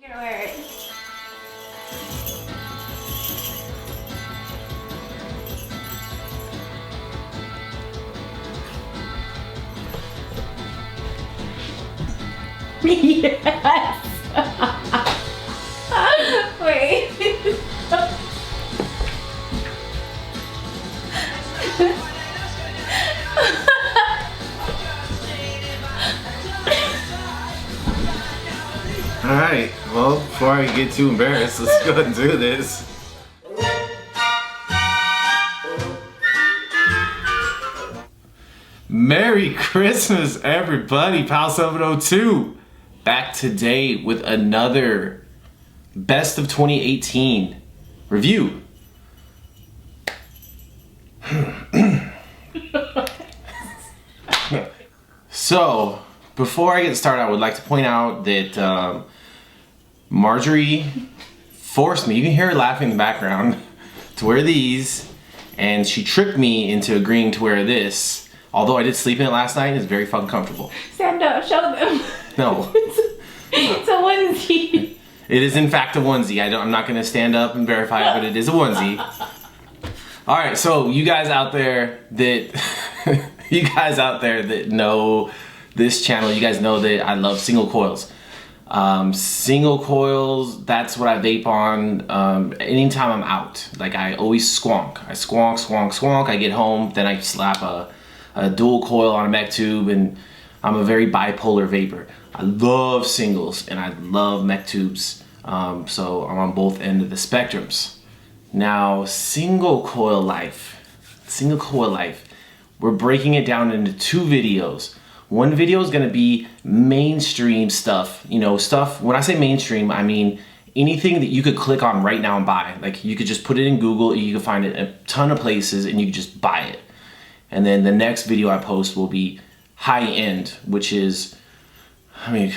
Yes! Wait. Alright, well, before I get too embarrassed, let's go ahead and do this. Merry Christmas, everybody. Pal 702 back today with another best of 2018 review. So, before I get started, I would like to point out that Marjorie forced me, you can hear her laughing in the background, to wear these, and she tricked me into agreeing to wear this. Although I did sleep in it last night, it's very fucking comfortable. Stand up, show them. No. It's a onesie. It is in fact a onesie. I'm not gonna stand up and verify it, but it is a onesie. All right, so you guys out there that know this channel, you guys know that I love single coils. Single coils, that's what I vape on anytime I'm out. Like, I always squonk. I squonk. I get home, then I slap a dual coil on a mech tube, and I'm a very bipolar vapor. I love singles and I love mech tubes, so I'm on both ends of the spectrums. Now, single coil life, we're breaking it down into two videos. One video is gonna be mainstream stuff, you know, stuff, when I say mainstream, I mean anything that you could click on right now and buy. Like, you could just put it in Google, you can find it in a ton of places and you can just buy it. And then the next video I post will be high end, which is, I mean,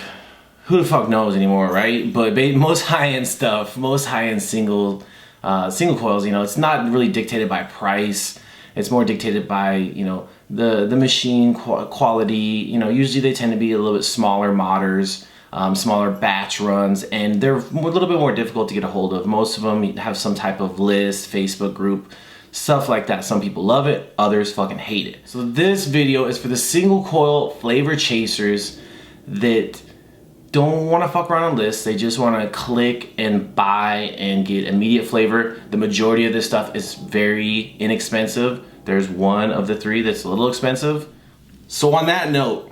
who the fuck knows anymore, right? But most high end stuff, most high end single coils, you know, it's not really dictated by price. It's more dictated by, you know, the machine quality. You know, usually they tend to be a little bit smaller modders, smaller batch runs, and they're a little bit more difficult to get a hold of. Most of them have some type of list, Facebook group, stuff like that. Some people love it, others fucking hate it. So this video is for the single coil flavor chasers that don't want to fuck around on lists. They just want to click and buy and get immediate flavor. The majority of this stuff is very inexpensive. There's one of the three that's a little expensive. So on that note,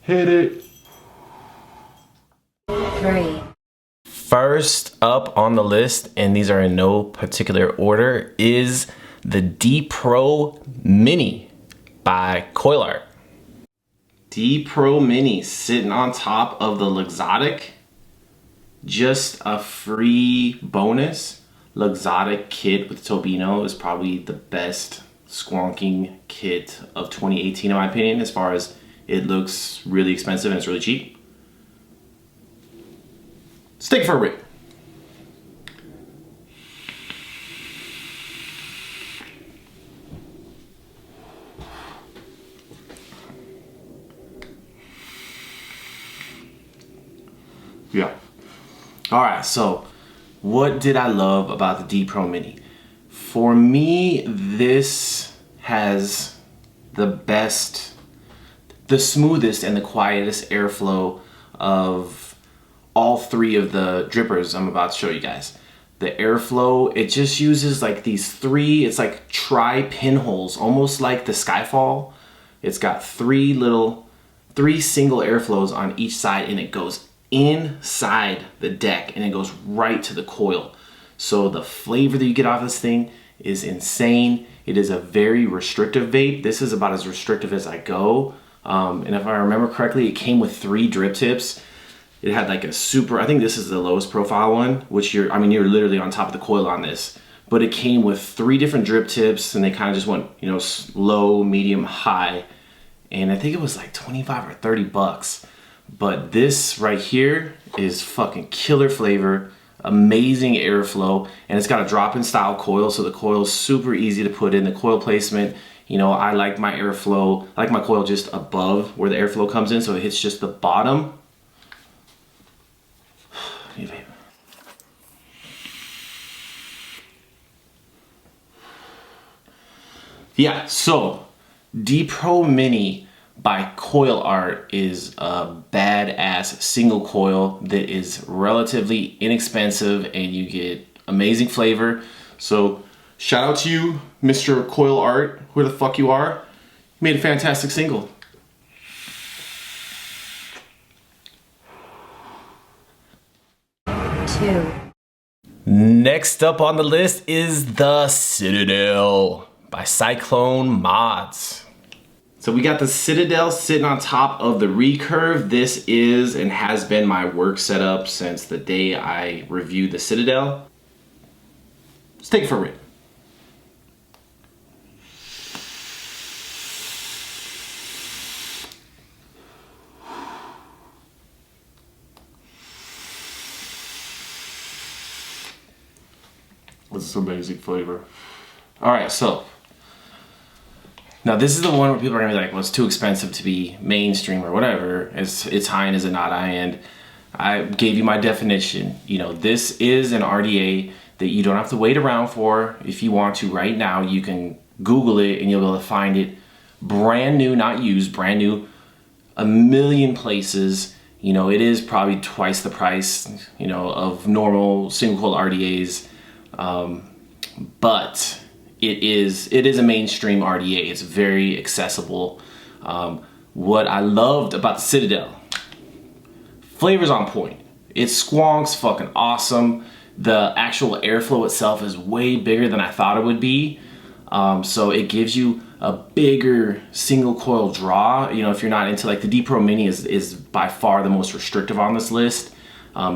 hit it. 3. First up on the list, and these are in no particular order, is the D Pro Mini by Coil Rda. D Pro Mini sitting on top of the Luxottic. Just a free bonus. Luxottic kit with Tobino is probably the best squonking kit of 2018 in my opinion, as far as it looks really expensive and it's really cheap. Stick for a rip. Yeah. All right, so what did I love about the D Pro Mini? For me, this has the smoothest and the quietest airflow of all three of the drippers I'm about to show you guys. The airflow, it just uses like these three, it's like tri-pinholes, almost like the Skyfall. It's got three single airflows on each side, and it goes inside the deck and it goes right to the coil. So the flavor that you get off this thing is insane. It is a very restrictive vape. This is about as restrictive as I go. And if I remember correctly, it came with 3 drip tips. It had like a super, I think this is the lowest profile one, which you're literally on top of the coil on this. But it came with 3 different drip tips, and they kind of just went, you know, low, medium, high. And I think it was like 25 or 30 bucks. But this right here is fucking killer flavor, amazing airflow, and it's got a drop-in style coil, so the coil is super easy to put in. The coil placement You know, I like my airflow, I like my coil just above where the airflow comes in, so it hits just the bottom. Yeah, so D-Pro Mini by Coil Art is a badass single coil that is relatively inexpensive and you get amazing flavor. So shout out to you, Mr. Coil Art, where the fuck you are. You made a fantastic single. Two. Next up on the list is the Citadel by Cyclone Mods. So we got the Citadel sitting on top of the recurve. This is and has been my work setup since the day I reviewed the Citadel. Let's take it for a rip. This is amazing flavor. All right, so now this is the one where people are gonna be like, well, it's too expensive to be mainstream or whatever. It's high end, is it not high end? I gave you my definition. You know, this is an RDA that you don't have to wait around for. If you want to right now, you can Google it and you'll be able to find it brand new, not used, brand new, a million places. You know, it is probably twice the price, you know, of normal single coil RDAs. But it is a mainstream RDA. It's very accessible. What I loved about the Citadel, flavor's on point. It squonks fucking awesome. The actual airflow itself is way bigger than I thought it would be. So it gives you a bigger single coil draw. You know, if you're not into, like, the D-Pro Mini is by far the most restrictive on this list.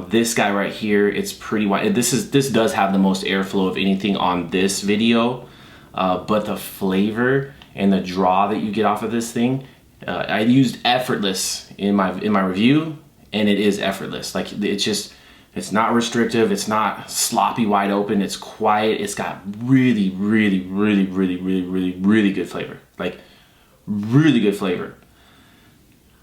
This guy right here, it's pretty wide. This does have the most airflow of anything on this video, but the flavor and the draw that you get off of this thing, I used effortless in my review, and it is effortless. Like, it's not restrictive, it's not sloppy wide open, it's quiet. It's got really, really, really, really, really, really, really good flavor. Like, really good flavor.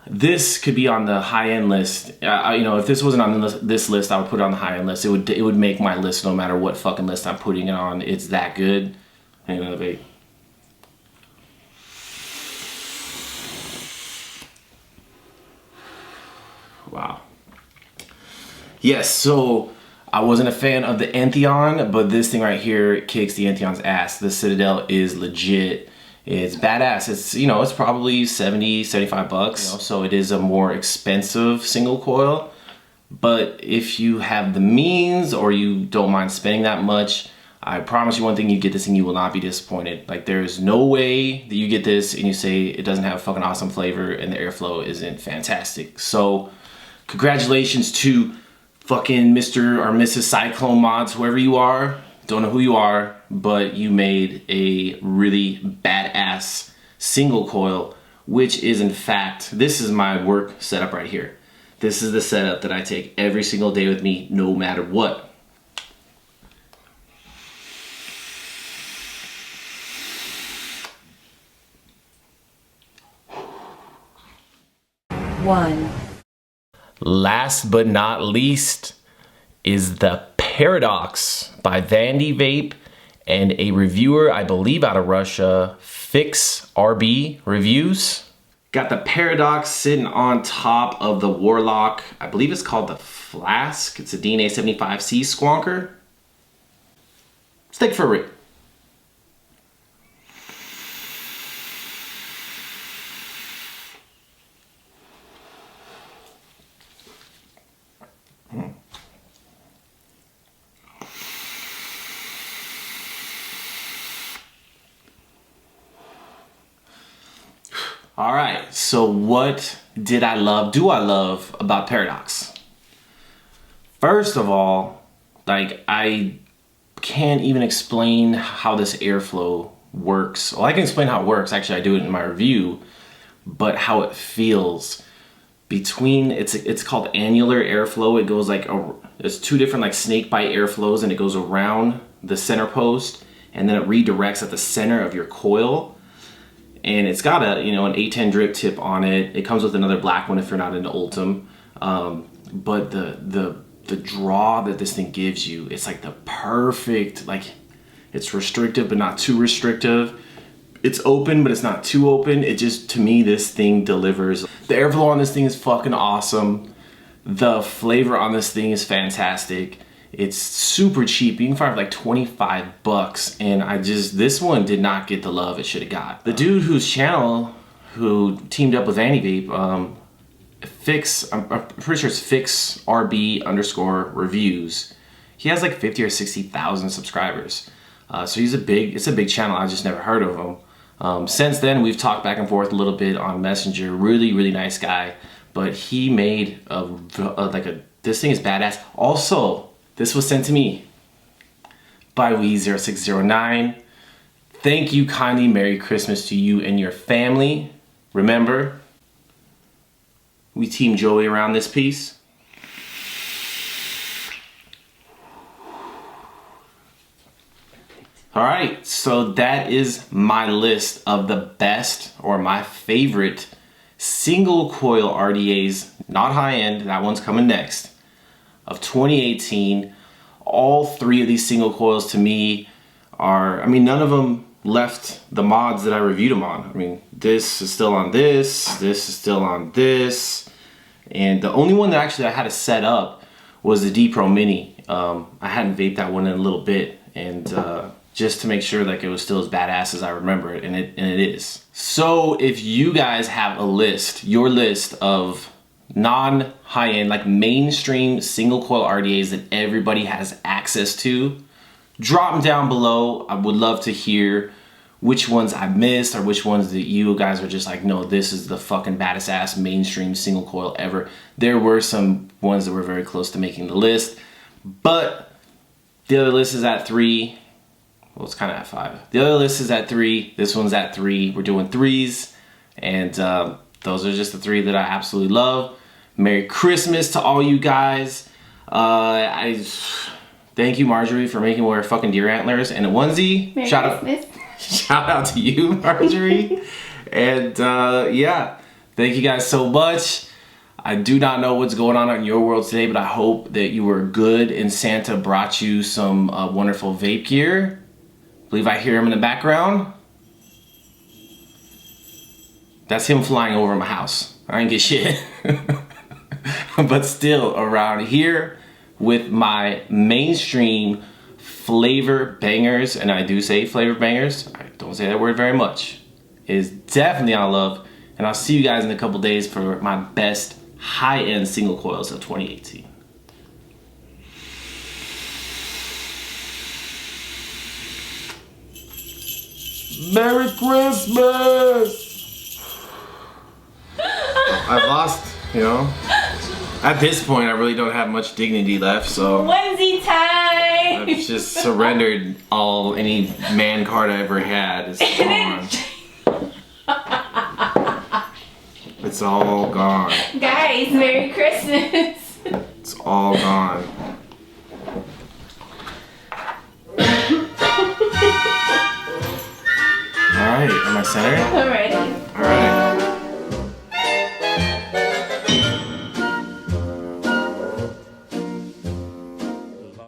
This could be on the high-end list. You know, if this wasn't on this list, I would put it on the high-end list. It would make my list no matter what fucking list I'm putting it on. It's that good. Hang on, babe. Wow. Yes, so I wasn't a fan of the Entheon, but this thing right here kicks the Entheon's ass. The Citadel is legit. It's badass. It's, you know, it's probably 70, 75 bucks. You know, so it is a more expensive single coil. But if you have the means or you don't mind spending that much, I promise you one thing, you get this and you will not be disappointed. Like, there's no way that you get this and you say it doesn't have fucking awesome flavor and the airflow isn't fantastic. So congratulations to fucking Mr. or Mrs. Cyclone Mods, whoever you are. Don't know who you are, but you made a really badass single coil, which is, in fact, this is my work setup right here. This is the setup that I take every single day with me, no matter what. One. Last but not least is the Paradox by Vandy Vape and a reviewer, I believe out of Russia, Fix RB Reviews. Got the Paradox sitting on top of the Warlock. I believe it's called the Flask. It's a DNA 75C squonker. Let's take it for a rip. All right, so what do I love about Paradox? First of all, like, I can't even explain how this airflow works. Well, I can explain how it works, actually I do it in my review, but how it feels between, it's called annular airflow. It goes like, there's two different like snake bite airflows, and it goes around the center post, and then it redirects at the center of your coil. and it's got a, you know, an 810 drip tip on it. It comes with another black one if you're not into Ultim. But the draw that this thing gives you, it's like the perfect, like, it's restrictive but not too restrictive. It's open but it's not too open. It just, to me, this thing delivers. The airflow on this thing is fucking awesome. The flavor on this thing is fantastic. It's super cheap. You can find it for like 25 bucks. And this one did not get the love it should have got. The dude whose channel, who teamed up with Anti-Vape, I'm pretty sure it's FixRB_reviews. He has like 50 or 60,000 subscribers. So it's a big channel. I just never heard of him. Since then, we've talked back and forth a little bit on Messenger. Really, really nice guy. But he made this thing is badass. Also, this was sent to me by Wee0609. Thank you kindly. Merry Christmas to you and your family. Remember, we team Joey around this piece. All right, so that is my list of the best or my favorite single coil RDA'S, not high end, that one's coming next, of 2018. All three of these single coils to me are, I mean, none of them left the mods that I reviewed them on. I mean, this is still on this is still on this, and the only one that actually I had to set up was the D Pro Mini. I hadn't vaped that one in a little bit, and just to make sure like it was still as badass as I remember it, and it is. So if you guys have a list, your list of non-high-end, like mainstream single coil RDA'S that everybody has access to, drop them down below. I would love to hear which ones I missed or which ones that you guys are just like, no, this is the fucking baddest ass mainstream single coil ever. There were some ones that were very close to making the list, but the other list is at 3. Well, it's kind of at 5. The other list is at 3. This one's at 3. We're doing 3s. And those are just the 3 that I absolutely love. Merry Christmas to all you guys. I thank you, Marjorie, for making me wear fucking deer antlers and a onesie. Merry Christmas. Shout out to you, Marjorie. And yeah, thank you guys so much. I do not know what's going on in your world today, but I hope that you were good and Santa brought you some wonderful vape gear. I believe I hear him in the background. That's him flying over my house. I didn't get shit. But still around here with my mainstream flavor bangers, and I do say flavor bangers, I don't say that word very much, is definitely on love. And I'll see you guys in a couple days for my best high-end single coils of 2018. Merry Christmas! I've lost, you know, at this point I really don't have much dignity left, so Onesie time! I've just surrendered any man card I ever had. It's gone. It's all gone. Guys, Merry Christmas! It's all gone. Alright, am I centered? Alrighty. Alright.